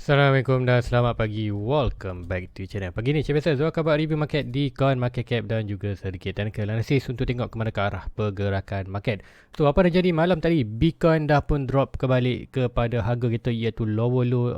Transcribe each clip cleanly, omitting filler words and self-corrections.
Assalamualaikum dan selamat pagi. Welcome back to channel. Pagi ni macam biasa Zul akan buat review market di coin market cap dan juga sedikit technical analysis untuk tengok ke mana ke arah pergerakan market. So apa dah jadi malam tadi? Bitcoin dah pun drop kembali kepada harga kita iaitu lower low,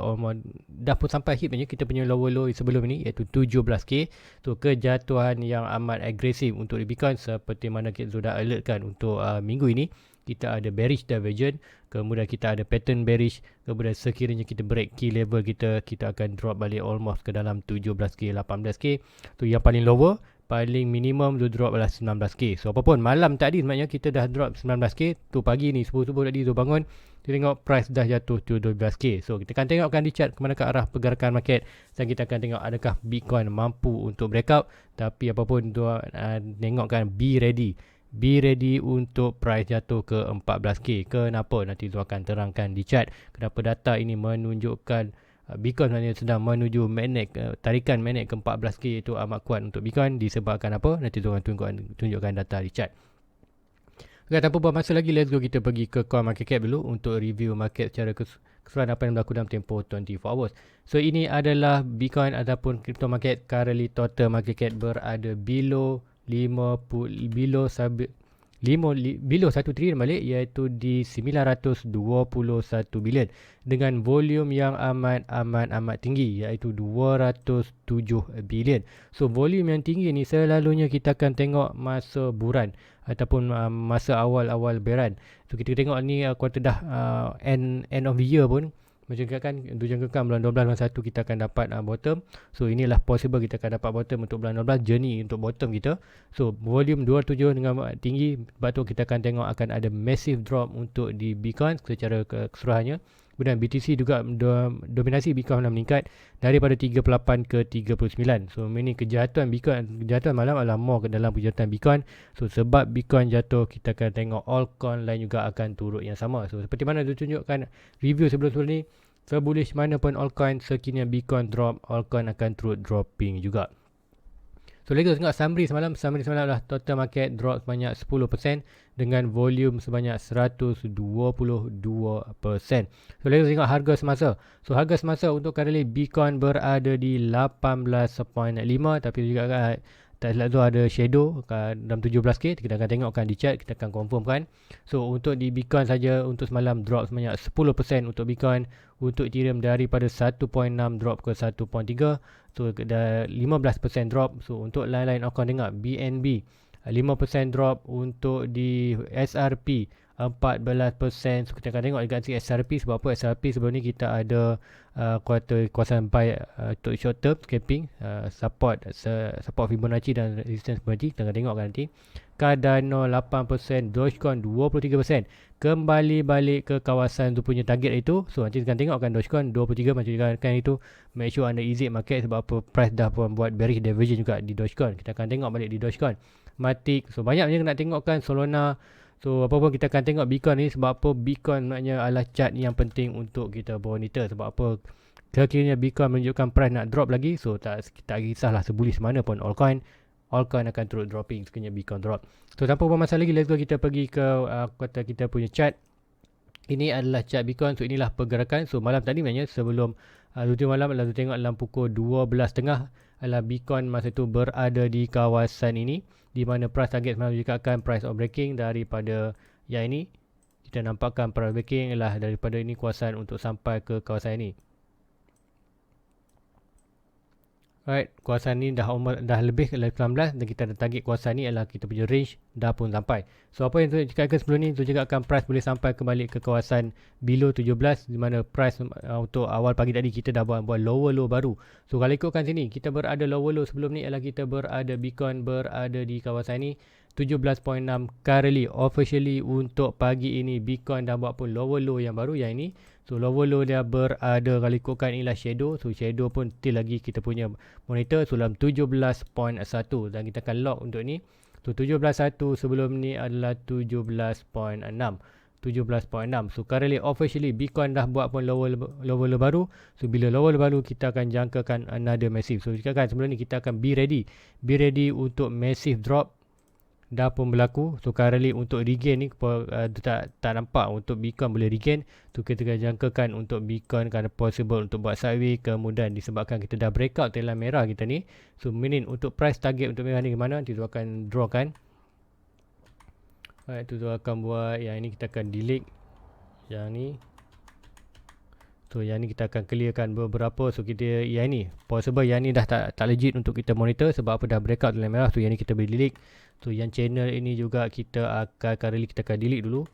dah pun sampai hit punya kita punya lower low sebelum ini iaitu 17k. So kejatuhan yang amat agresif untuk di Bitcoin seperti mana kita sudah alertkan untuk minggu ini. Kita ada bearish divergence, kemudian kita ada pattern bearish, kemudian sekiranya kita break key level kita akan drop balik almost ke dalam 17k, 18k. Tu yang paling lower, paling minimum tu drop adalah 19k. So apapun malam tadi sebenarnya kita dah drop 19k. Tu pagi ni subuh-subuh tadi tu bangun, kita tengok price dah jatuh to 12k. So kita akan tengokkan di chart ke mana ke arah pergerakan market dan kita akan tengok adakah Bitcoin mampu untuk breakout. Tapi apapun tu tengokkan, be ready. Be ready untuk price jatuh ke 14k. Kenapa? Nanti tu akan terangkan di chart. Kenapa data ini menunjukkan Bitcoin sebenarnya sedang menuju magnet, tarikan magnet ke 14k itu amat kuat untuk Bitcoin. Disebabkan apa? Nanti tu akan tunjukkan data di chart. Okay, tanpa buang masa lagi, let's go kita pergi ke coin market cap dulu untuk review market secara keseluruhan apa yang berlaku dalam tempoh 24 hours. So ini adalah Bitcoin ataupun crypto market. Currently total market cap berada below 1 trilion balik, iaitu di 921 bilion dengan volume yang amat tinggi iaitu 207 bilion. So volume yang tinggi ni selalunya kita akan tengok masa buran ataupun masa awal-awal beran. So kita tengok ni kuartal dah end of the year pun macam kan jangkakan bulan 12 bulan 1 kita akan dapat bottom. So inilah possible kita akan dapat bottom untuk bulan 12, journey untuk bottom kita. So volume 207 dengan tinggi, sebab tu kita akan tengok akan ada massive drop untuk di Bitcoin secara keseluruhannya. Kemudian BTC juga dominasi Bitcoin meningkat daripada 38 ke 39. So ini kejahatan Bitcoin, kejahatan malam adalah more ke dalam kejahatan Bitcoin. So sebab Bitcoin jatuh, kita akan tengok altcoin lain juga akan turut yang sama. So seperti mana ditunjukkan review sebelum-sebelum ni, sebullish mana pun altcoin, sekiranya Bitcoin drop, altcoin akan turut dropping juga. So let's tengok summary semalam. Summary semalam adalah total market drop sebanyak 10% dengan volume sebanyak 122%. So let's tengok harga semasa. So harga semasa untuk currently Bitcoin berada di 18.5, tapi juga tak silap tu ada shadow dalam 17k. Kita akan tengokkan di chart, kita akan confirmkan. So untuk di Bitcoin saja untuk semalam drop sebanyak 10% untuk Bitcoin. Untuk Ethereum daripada 1.6 drop ke 1.3. So 15% drop. So untuk lain-lain altcoin dengar BNB 5% drop. Untuk di SRP 14%. So kita akan tengok dekat SRP. Sebab apa? SRP sebelum ni kita ada kuasaan buy untuk short term scalping, support Fibonacci dan resistance Fibonacci. Kita akan tengokkan nanti. Cardano 8%, Dogecoin 23%. Kembali balik ke kawasan tu punya target itu. So nanti kita akan tengokkan Dogecoin 23 macam kan itu. Make sure anda exit market sebab apa? Price dah pun buat bearish divergence juga di Dogecoin. Kita akan tengok balik di Dogecoin. Matic. So banyak yang nak tengokkan. Solana. So apa pun kita akan tengok Bitcoin ni sebab apa? Bitcoin maknanya adalah chart yang penting untuk kita monitor. Sebab apa? Sekiranya Bitcoin menunjukkan price nak drop lagi, so tak kisahlah sebullish mana pun altcoin akan turut dropping sekiranya Bitcoin drop. So tanpa buang masa lagi, let's go kita pergi ke kata kita punya chart. Ini adalah chart Bitcoin. So inilah pergerakan. So malam tadi sebenarnya sebelum rutin malam, lalu tengok dalam pukul 12.30 adalah Bitcoin masa itu berada di kawasan ini, di mana price target semalam juga akan price of breaking daripada yang ini. Kita nampakkan price breaking adalah daripada ini kawasan untuk sampai ke kawasan ini. Alright, kawasan ni dah lebih ke 19 dan kita ada target kawasan ni adalah kita punya range dah pun sampai. So apa yang saya cakapkan sebelum ni, saya cakapkan price boleh sampai kembali ke kawasan below 17, di mana price untuk awal pagi tadi kita dah buat lower low baru. So kalau ikutkan sini, kita berada lower low sebelum ni adalah kita berada Bitcoin berada di kawasan ni 17.6 currently. Officially untuk pagi ini Bitcoin dah buat pun lower low yang baru yang ini. So lower low dia berada, kalau ikutkan inilah shadow. So shadow pun still lagi kita punya monitor. So dalam 17.1 dan kita akan lock untuk ni. So 17.1 sebelum ni adalah 17.6. So currently officially Bitcoin dah buat pun lower low baru. So bila lower low baru, kita akan jangkakan another massive. So jika kan sebelum ni kita akan be ready untuk massive drop dah pun berlaku. So currently untuk regain ni tak nampak untuk Bitcoin boleh regain. Tu kita jangkakan untuk Bitcoin kan possible untuk buat sideways, kemudian disebabkan kita dah breakout trendline merah kita ni. So meaning untuk price target untuk merah ni ke mana, nanti tu akan draw kan. Alright, tu akan buat yang ini, kita akan delete yang ni. So yang ni kita akan clearkan beberapa. So kita yang ni possible yang ni dah tak legit untuk kita monitor sebab apa dah breakout dalam merah. So yang ni kita boleh delete. So yang channel ini juga kita akan currently kita akan delete dulu.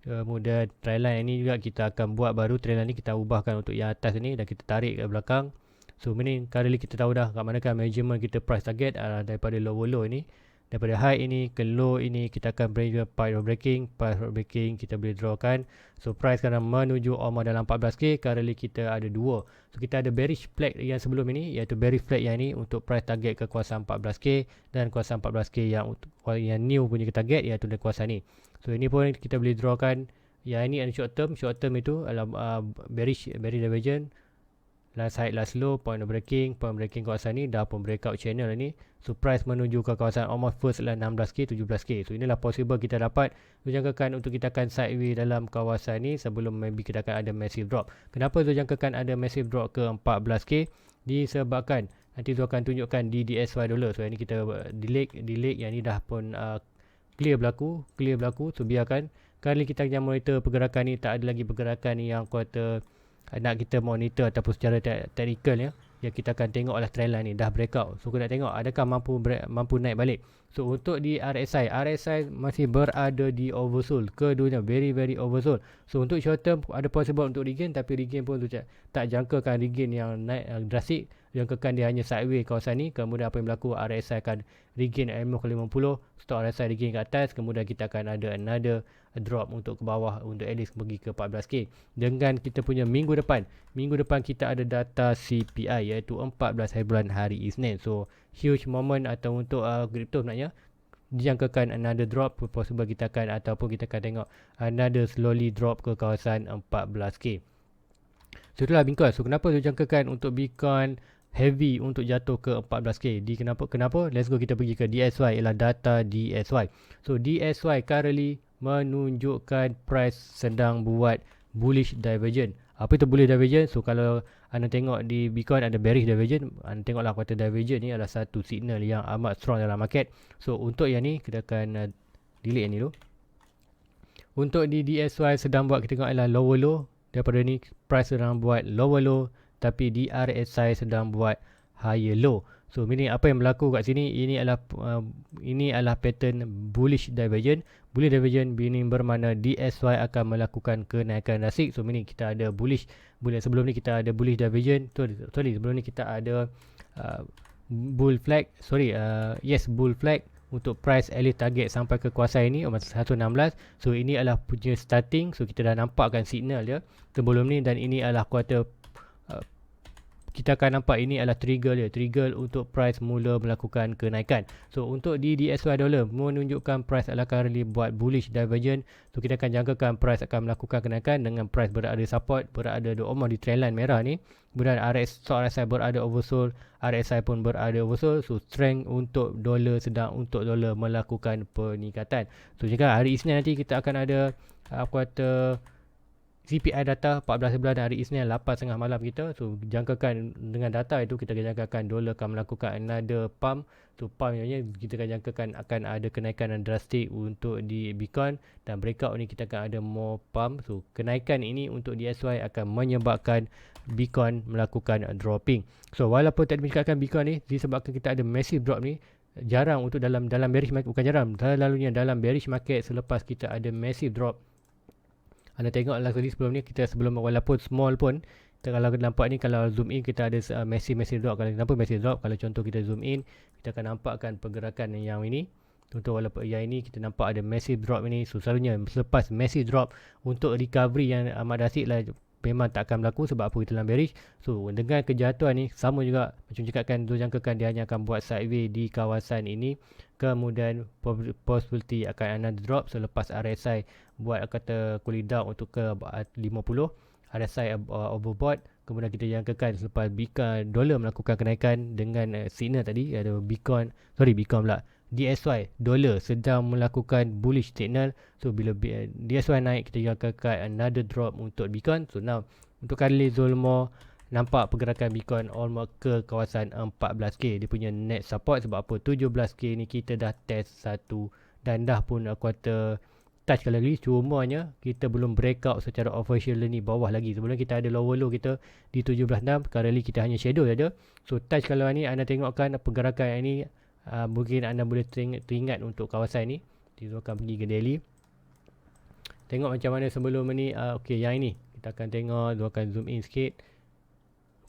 Kemudian trendline ini juga kita akan buat baru. Trendline ni kita ubahkan untuk yang atas ni dan kita tarik ke belakang. So ini currently kita tahu dah kat manakah measurement kita price target daripada lower low ini. Daripada high ini ke low ini kita akan beri price of breaking. Price of breaking kita boleh drawkan. So price sekarang menuju almost dalam 14k. Currently kita ada dua. So kita ada bearish flag yang sebelum ini, iaitu bearish flag yang ini untuk price target ke kawasan 14k, dan kawasan 14k yang new punya target iaitu di kawasan ni. So ini pun kita boleh drawkan. Yang ini ada short term. Short term itu adalah bearish divergence. Last high, last low, point of breaking kawasan ni dah pun breakout channel ni. So price menuju ke kawasan almost first lah 16k, 17k. So inilah possible kita dapat jangkakan untuk kita akan sideways dalam kawasan ni sebelum maybe kita akan ada massive drop. Kenapa tu jangkakan ada massive drop ke 14k? Disebabkan nanti tu akan tunjukkan di DSY dollar. So yang ni kita delete yang ni dah pun clear berlaku. So biarkan. Kali kita akan monitor pergerakan ni, tak ada lagi pergerakan ni yang kuota nak kita monitor ataupun secara technical ya. Yang kita akan tengok adalah trendline ni dah breakout. So kita nak tengok adakah mampu naik balik. So untuk di RSI masih berada di oversold. Keduanya very oversold. So untuk short term ada possible untuk regain, tapi regain pun tu tak jangkakan regain yang naik drastik. Jangkakan dia hanya sideways kawasan ni. Kemudian apa yang berlaku, RSI akan regain almost ke 50. Stop RSI regain ke atas. Kemudian kita akan ada another drop untuk ke bawah untuk at least pergi ke 14k. Dengan kita punya minggu depan kita ada data CPI iaitu 14 bulan hari Isnin. So huge moment atau untuk crypto sebenarnya. Dijangkakan another drop, possible kita akan ataupun kita akan tengok another slowly drop ke kawasan 14k. So itulah Bitcoin. So kenapa dijangkakan untuk Bitcoin heavy untuk jatuh ke 14k? Kenapa? Let's go, kita pergi ke DSY, ialah data DSY. So DSY currently menunjukkan price sedang buat bullish divergence. Apa itu bullish divergence? So kalau anda tengok di Bitcoin ada bearish divergence, anda tengoklah kuartal divergence ni adalah satu signal yang amat strong dalam market. So untuk yang ni kita akan delete yang ni dulu. Untuk di DSY sedang buat, kita tengok adalah lower low. Daripada ni price sedang buat lower low, tapi di RSI sedang buat higher low. So meaning apa yang berlaku kat sini, ini adalah pattern bullish divergence. Bullish divergence meaning bermakna DSY akan melakukan kenaikan drastik. So meaning kita ada bullish sebelum ni kita ada bullish divergence. Sebelum ni kita ada bull flag untuk price early target sampai ke kawasan ini 116. So ini adalah punya starting. So kita dah nampakkan signal dia sebelum ni, dan ini adalah kuartal kita akan nampak ini adalah trigger dia. Trigger untuk price mula melakukan kenaikan. So untuk di DSY dollar menunjukkan price adalah currently buat bullish divergence. So kita akan jangkakan price akan melakukan kenaikan dengan price berada support, berada di trendline merah ni. Kemudian RSI berada oversold, RSI pun berada oversold. So strength untuk dolar melakukan peningkatan. So jika hari Isnin nanti kita akan ada kuartal CPI data 14 bulan hari Isnin 8.30 malam kita. So jangkakan dengan data itu kita akan jangkakan dolar akan melakukan another pump. So pump ni kita akan jangkakan akan ada kenaikan yang drastik untuk di Bitcoin, dan breakout ni kita akan ada more pump. So kenaikan ini untuk DSY akan menyebabkan Bitcoin melakukan dropping. So walaupun tak dibicarakan Bitcoin ni disebabkan kita ada massive drop ni, jarang untuk dalam bearish market, bukan jarang, selalunya dalam bearish market selepas kita ada massive drop. Anda tengoklah tadi sebelum walaupun small pun, kita kalau nampak ni, kalau zoom in kita ada massive drop. Kenapa massive drop? Kalau contoh kita zoom in, kita akan nampakkan pergerakan yang ini. Contoh walaupun yang ini kita nampak ada massive drop ini. So selalunya selepas massive drop untuk recovery yang amat drastik lah memang tak akan berlaku sebab apa, kita dalam bearish. So dengan kejatuhan ni sama juga macam cakapkan, jangkakan dia hanya akan buat sideways di kawasan ini. Kemudian possibility akan another drop selepas RSI buat kata cooling down untuk ke 50, RSI overbought. Kemudian kita jangkakan selepas Bitcoin dolar melakukan kenaikan dengan signal tadi ada Bitcoin pula DSY dollar sedang melakukan bullish signal. So bila DSY naik, kita jangkakan another drop untuk Bitcoin. So now untuk kali Zolmo nampak pergerakan Bitcoin almost ke kawasan 14k. Dia punya net support sebab apa? 17k ni kita dah test satu dan dah pun quarter touch sekali lagi. Cumanya kita belum breakout secara official ni bawah lagi. Sebelum kita ada lower low kita di 17.6, currently kita hanya shadow saja. So touch kalau ni anda tengokkan pergerakan ini, mungkin anda boleh teringat untuk kawasan ni. Kita akan pergi ke daily. Tengok macam mana sebelum ni. Okey, yang ini kita akan tengok, akan zoom in sikit.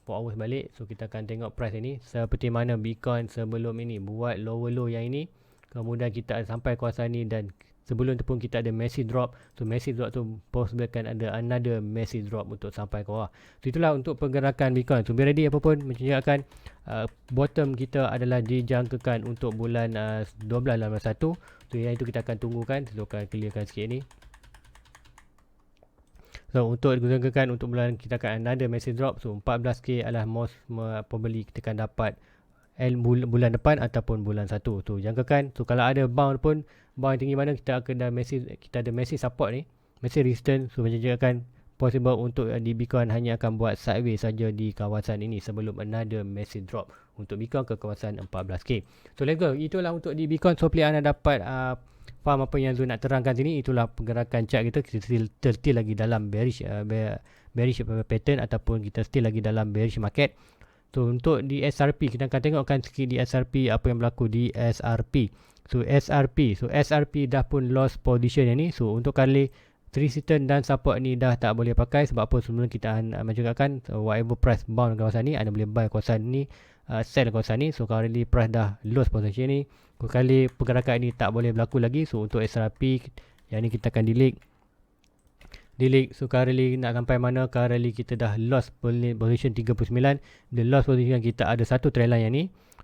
4 hours balik. So kita akan tengok price ini seperti mana Bitcoin sebelum ini buat lower low yang ini. Kemudian kita sampai kawasan ni dan sebelum tu pun kita ada massive drop. So massive drop tu possible kan ada another massive drop untuk sampai ke bawah. So itulah untuk pergerakan Bitcoin. So be ready apapun menceritakan bottom kita adalah dijangkakan untuk bulan 12.81. So yang itu kita akan tunggukan. So akan clearkan sikit ni. So untuk dijangkakan untuk bulan kita akan another massive drop. So 14k adalah most probably kita akan dapat bulan depan ataupun bulan 1. So jangkakan. So kalau ada bound pun, bound tinggi mana kita akan kita ada massive support ni, massive resistance. So macam jangkakan possible untuk di Bitcoin hanya akan buat sideways saja di kawasan ini sebelum another massive drop untuk Bitcoin ke kawasan 14k. So let's go. Itulah untuk di Bitcoin. So hopefully anda dapat faham apa yang Zul nak terangkan sini. Itulah pergerakan chart kita. Kita still lagi dalam bearish pattern ataupun kita still lagi dalam bearish market. So untuk di SRP, kita akan tengokkan sikit di SRP apa yang berlaku di SRP. So SRP dah pun lost position yang ni. So untuk kali resistance dan support ni dah tak boleh pakai sebab apa? Sebelum kita menjangkakan whatever price bound kawasan ni, anda boleh buy kawasan ni, sell kawasan ni. So currently price dah lost position ni. Kali pergerakan ini tak boleh berlaku lagi. So untuk SRP yang ni kita akan delete. So currently nak sampai mana? Currently kita dah lost position 39. The lost position kita ada satu trend line yang ni.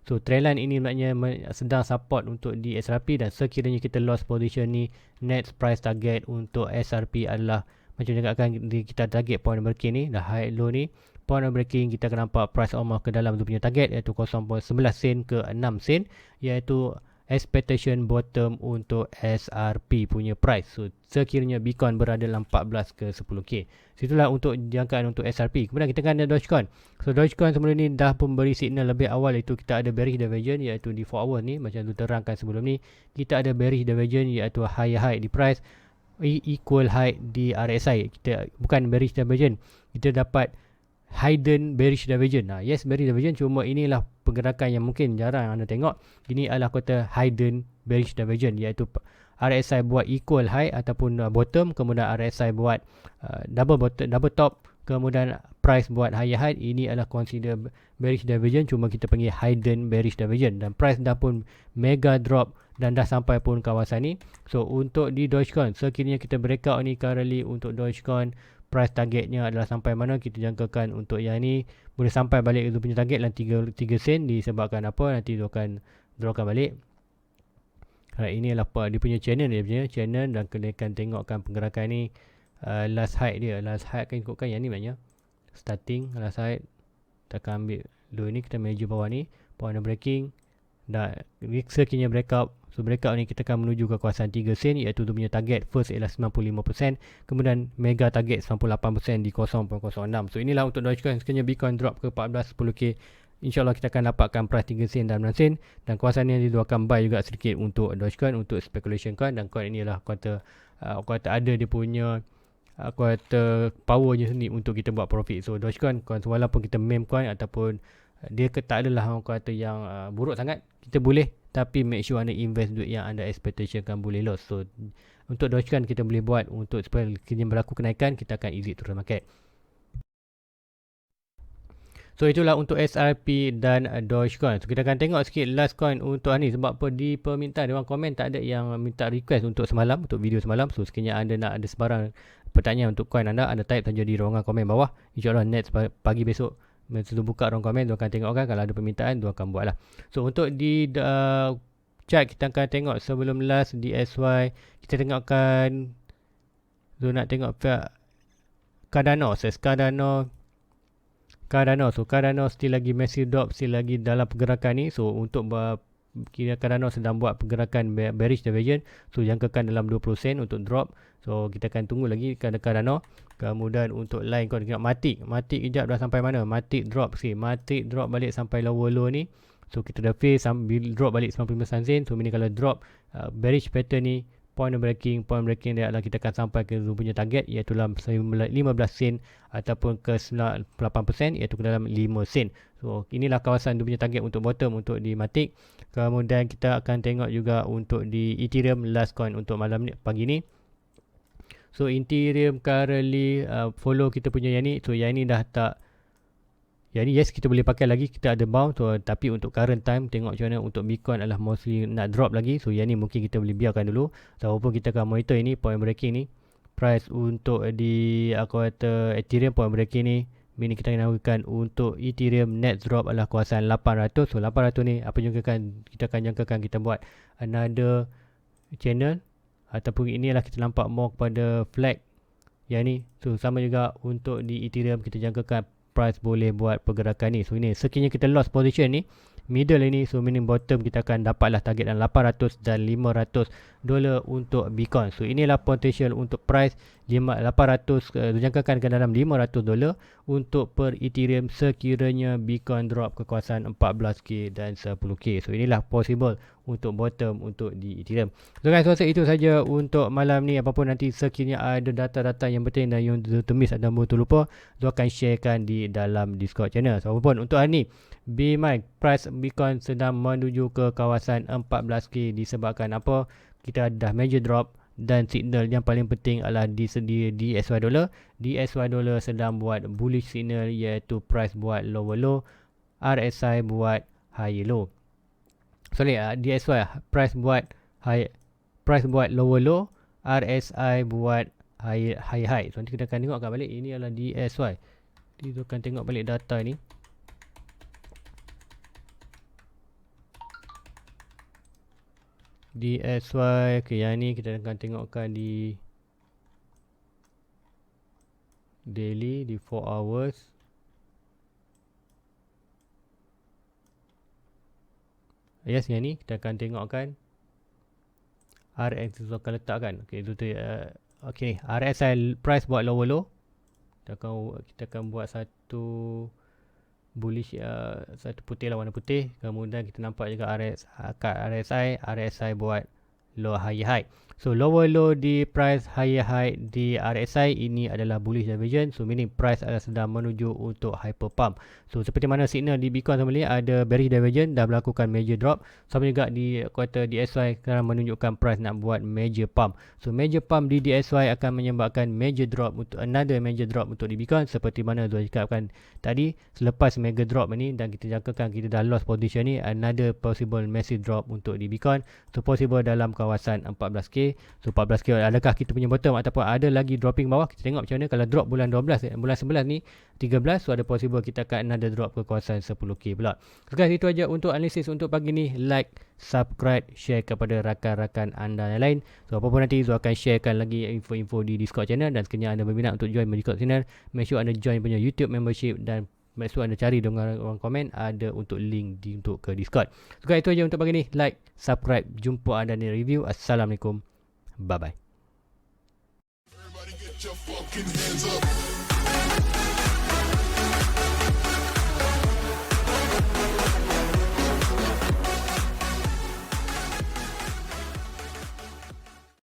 So trend line ini maknanya sedang support untuk di SRP dan sekiranya kita lost position ni, next price target untuk SRP adalah macam cakapkan kita target point breaking ni, dah high low ni. Point breaking kita akan nampak price almost ke dalam tu punya target iaitu 0.11 sen ke 6 sen, iaitu expectation bottom untuk SRP punya price. So sekiranya Bitcoin berada dalam 14 ke 10k. So itulah untuk jangkaan untuk SRP. Kemudian kita akan ada Dogecoin. So Dogecoin sebelum ni dah memberi signal lebih awal, iaitu kita ada bearish divergence iaitu di 4 hours ni, macam tu terangkan sebelum ni. Kita ada bearish divergence iaitu higher high di price equal high di RSI. Kita bukan bearish divergence, kita dapat hidden bearish divergence. Yes, bearish divergence, cuma inilah pergerakan yang mungkin jarang anda tengok. Ini adalah kata hidden bearish divergence, iaitu RSI buat equal high ataupun bottom, kemudian RSI buat double top, kemudian price buat higher high. Ini adalah consider bearish divergence, cuma kita panggil hidden bearish divergence. Dan price dah pun mega drop dan dah sampai pun kawasan ni. So untuk di Dogecoin, sekiranya kita breakout ni currently untuk Dogecoin, price targetnya adalah sampai mana? Kita jangkakan untuk yang ni boleh sampai balik itu punya target dalam 3 sen. Disebabkan apa? Nanti dia akan drawkan balik. Ini adalah dia punya channel, dan kena akan tengokkan pergerakan ni. Last height dia, last height akan ikutkan yang ni maknanya starting last height. Kita akan ambil low ni, kita measure bawah ni, point breaking dan sekiranya breakout. So breakout ni kita akan menuju ke kawasan 3 sen, iaitu tu punya target first ialah 95%, kemudian mega target 98% di 0.06. So inilah untuk Dogecoin. Sekiranya Bitcoin drop ke 14 10k, InsyaAllah kita akan dapatkan price 3 sen dan 9 sen, dan kawasan ni dia akan buy juga sedikit untuk Dogecoin, untuk speculation coin. Dan coin ni lah kata ada dia punya kata powernya sendiri untuk kita buat profit. So Dogecoin walaupun kita meme coin ataupun dia tak adalah kata yang buruk sangat, kita boleh, tapi make sure anda invest duit yang anda expectation kan boleh loss. So untuk Dogecoin kita boleh buat untuk supaya kini berlaku kenaikan, kita akan exit terus market. So itulah untuk SRP dan Dogecoin. So kita akan tengok sikit last coin untuk ni, sebab apa di permintaan dia orang komen tak ada yang minta request untuk semalam, untuk video semalam. So sekiranya anda nak ada sebarang pertanyaan untuk coin anda type saja di ruangan komen bawah. InsyaAllah next pagi besok masa buka ruang komen, dia akan tengokkan kalau ada permintaan, dia akan buat lah. So untuk di chart kita akan tengok sebelum last di SY, kita tengokkan so nak tengok Cardano. So Cardano still lagi massive drop, still lagi dalam pergerakan ni. So untuk Cardano sedang buat pergerakan bearish divergence, so jangkakan dalam 20 sen untuk drop. So kita akan tunggu lagi Cardano. Kemudian untuk line kau tengok Matic kejap dah sampai mana, Matic drop balik sampai lower low ni. So kita dah face drop balik 95 sen. So ini kalau drop bearish pattern ni, point breaking dia adalah kita akan sampai ke punya target, iaitu dalam 15 sen ataupun ke 8% iaitu ke dalam 5 sen. So inilah kawasan dia punya target untuk bottom untuk di Matic. Kemudian kita akan tengok juga untuk di Ethereum, last coin untuk malam ni, pagi ni. So Ethereum currently follow kita punya yang ni. So yang ni dah tak, yang ni yes kita boleh pakai lagi, kita ada bounce. So, tapi untuk current time tengok macam mana untuk Bitcoin adalah mostly nak drop lagi. So yang ni mungkin kita boleh biarkan dulu. So walaupun kita akan monitor ini point breaking ni, price untuk di aku kata Ethereum point breaking ni, ini kita nawarkan untuk Ethereum net drop adalah kawasan 800. So 800 ni apa kita akan jangkakan kita buat another channel, ataupun ini adalah kita nampak more kepada flag yang ni. So sama juga untuk di Ethereum kita jangkakan price boleh buat pergerakan ni. So ini sekiranya kita lost position ni, middle ini, so meaning bottom kita akan dapatlah target dalam 800 dan 500 dolar untuk Bitcoin. So inilah potential untuk price 800 jangkakan ke dalam 500 dolar untuk per Ethereum sekiranya Bitcoin drop ke kawasan 14k dan 10k. So inilah possible untuk bottom untuk di Ethereum. So guys, rasa itu saja untuk malam ni. Apapun nanti sekiranya ada data-data yang penting dan yang termiss atau terlupa, saya akan sharekan di dalam Discord channel. So apapun untuk hari ni, be mind price Bitcoin sedang menuju ke kawasan 14k disebabkan apa? Kita dah major drop dan signal yang paling penting adalah di DXY dollar. DXY dollar sedang buat bullish signal, iaitu price buat lower low, RSI buat high low. Sorry, DXY price buat lower low, RSI buat high. So nanti kita akan tengokkan balik, ini adalah DXY. Kita akan tengok balik data ni. DXY, okay, yang ni kita akan tengokkan di daily, di 4 hours. Yes, yang ni kita akan tengokkan RSI tu akan letakkan. Okay, itu okay, RSI price buat lower low. Kita akan buat satu bullish, satu putih lah, warna putih. Kemudian kita nampak juga RSI buat low high. So lower low di price, high di RSI, ini adalah bullish divergence. So meaning price adalah sedang menuju untuk hyper pump. So seperti mana signal di Bitcoin sama ni ada bearish divergence dah melakukan major drop. Sama juga di kuartal DXY sekarang menunjukkan price nak buat major pump. So major pump di DXY akan menyebabkan major drop untuk another major drop untuk di Bitcoin, seperti mana Zul cakapkan tadi. Selepas mega drop ni dan kita jangkakan kita dah lost position ni, another possible massive drop untuk di Bitcoin. So possible dalam kawasan 14k. So 14k adakah kita punya bottom ataupun ada lagi dropping bawah? Kita tengok macam mana kalau drop bulan 12, bulan 11 ni 13. So ada possible kita akan another drop ke kawasan 10k pula. So guys, itu aja untuk analisis untuk pagi ni. Like, subscribe, share kepada rakan-rakan anda yang lain. So apapun nanti Zul akan sharekan lagi info-info di Discord channel. Dan sekiranya anda berminat untuk join Discord channel, make sure anda join punya YouTube membership dan make sure anda cari dengan orang komen ada untuk link untuk ke Discord. So guys, itu aja untuk pagi ni. Like, subscribe, jumpa anda di review. Assalamualaikum. Bye bye.